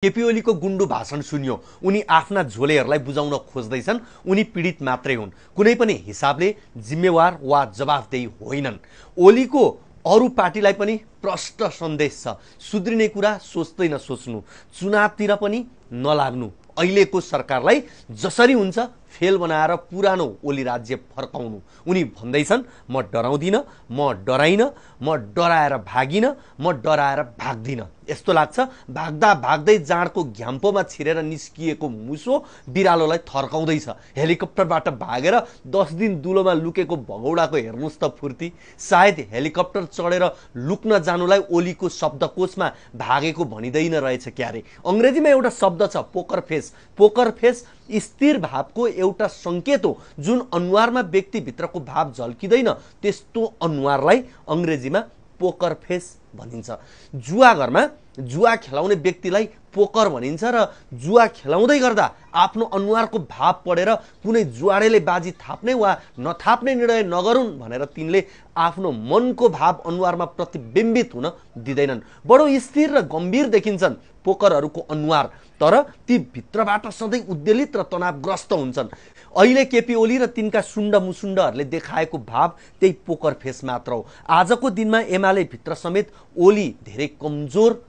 केपी ओलीको गुण्डु भाषण सुनियो। उनी आफ्ना झोलेहरूलाई बुझाउन खोज्दैछन्। उनी पीडित मात्रै हुन्, कुनै पनि हिसाबले जिम्मेवार वा जवाफदेही होइनन्। ओलीको अरू पार्टीलाई पनि प्रष्ट सन्देश छ, सुध्रिने कुरा सोच्दै नसोच्नु, चुनावतिर पनि नलाग्नु। अहिलेको सरकारलाई जसरी हुन्छ फेल बनाएर पुरानो ओली राज्य फर्काउनु। उनी भन्दैछन्, म डराउँदिन, म डराइन, म डराएर भागिन, म डराएर भाग्दिन। यस्तो लाग्छ भाग्दा भाग्दै जाँडको घ्याम्पोमा छिरेर निस्किएको मुसो बिरालोलाई थर्काउँदैछ। हेलिकप्टरबाट भागेर 10 दिन दुलोमा लुकेको भगौडाको हेर्नुस् त फुर्ती। सायद हेलिकप्टर चढेर लुक्न जानुलाई ओलीको शब्दकोशमा भागेको भनिँदैन रहेछ क्यारे। अङ्ग्रेजीमा एउटा शब्द छ, पोकर फेस। पोकर फेस स्थिर भावको एउटा सङ्केत हो। जुन अनुहारमा व्यक्तिभित्रको भाव झल्किँदैन त्यस्तो अनुहारलाई अङ्ग्रेजीमा पोकर फेस भनिन्छ। जुवा घरमा जुवा खेलाउने व्यक्तिलाई पोकर भनिन्छ र जुवा खेलाउँदै गर्दा आफ्नो अनुहारको भाव पढेर कुनै जुवाडेले बाजी थाप्ने वा नथाप्ने निर्णय नगरून् भनेर तिनले आफ्नो मनको भाव अनुहारमा प्रतिबिम्बित हुन दिँदैनन्। बडो स्थिर र गम्भीर देखिन्छन् पोकरहरूको अनुहार, तर ती भित्रबाट सधैँ उद्वेलित र तनावग्रस्त हुन्छन्। अहिले केपी ओली र तिनका सुण्ड मुसुण्डहरूले देखाएको भाव त्यही पोकर फेस मात्र हो। आजको दिनमा एमाले भित्र समेत ओली धेरै कमजोर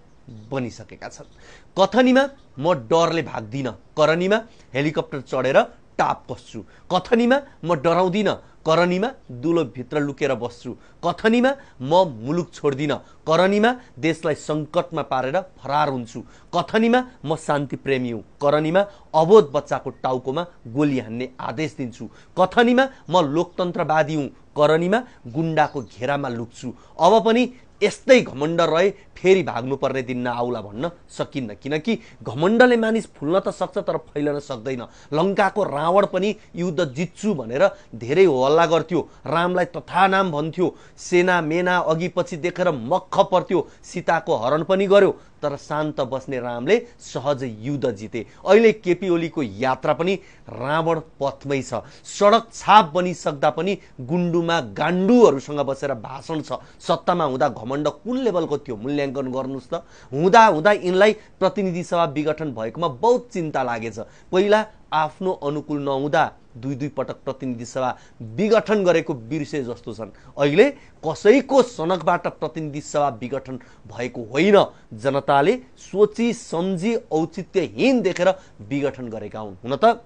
बनिसकेका छन्। कथनीमा म डरले भाग्दिन, करनीमा हेलिकप्टर चढेर टाप कस्छु। कथनीमा म डराउँदिन, करनीमा दुलो भित्र लुकेर बस्छु। कथनीमा म मुलुक छोड्दिन, करनीमा देशलाई सङ्कटमा पारेर फरार हुन्छु। कथनीमा म शान्ति प्रेमी हुँ, करनीमा अबोध बच्चाको टाउकोमा गोली हान्ने आदेश दिन्छु। कथनीमा म लोकतन्त्रवादी हुँ, करनीमा गुण्डाको घेरामा लुक्छु। अब पनि यस्तै घमण्ड रहे फेरि भाग्नुपर्ने दिन नआउला भन्न सकिन्न, किनकि घमण्डले मानिस फुल्न त सक्छ तर फैलन सक्दैन। लङ्काको रावण पनि युद्ध जित्छु भनेर धेरै हल्ला गर्थ्यो, रामलाई तथानाम भन्थ्यो, सेना मेना अघि पछि देखेर मक्ख पर्थ्यो, सीताको हरण पनि गर्यो, तर शान्त बस्ने रामले सहज युद्ध जिते। अहिले केपी ओलीको यात्रा पनि रावण पथमै छ। सडक छाप बनिसक्दा पनि गुण्डुमा गाण्डुहरूसँग बसेर भाषण छ। सत्तामा हुँदा घमण्ड कुन लेभलको थियो मूल्याङ्कन गर्नुहोस् त। हुँदा हुँदा यिनलाई प्रतिनिधि सभा विघटन भएकोमा बहुत चिन्ता लागेछ। पहिला आफ्नो अनुकूल नहुँदा दुई पटक प्रतिनिधि सभा विघटन गरेको बिर्से जस्तो छन्। अहिले कसैको सनकबाट प्रतिनिधि सभा विघटन भएको होइन, जनताले सोची सम्झी औचित्यहीन देखेर विघटन गरेका हुन्। हुन त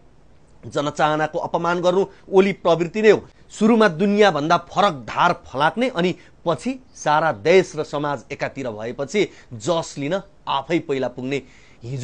जनचाहनाको अपमान गर्नु ओली प्रवृत्ति नै हो। सुरुमा दुनियाँभन्दा फरक धार फलाक्ने अनि पछि सारा देश र समाज एकातिर भएपछि जस लिन आफै पहिला पुग्ने। हिजो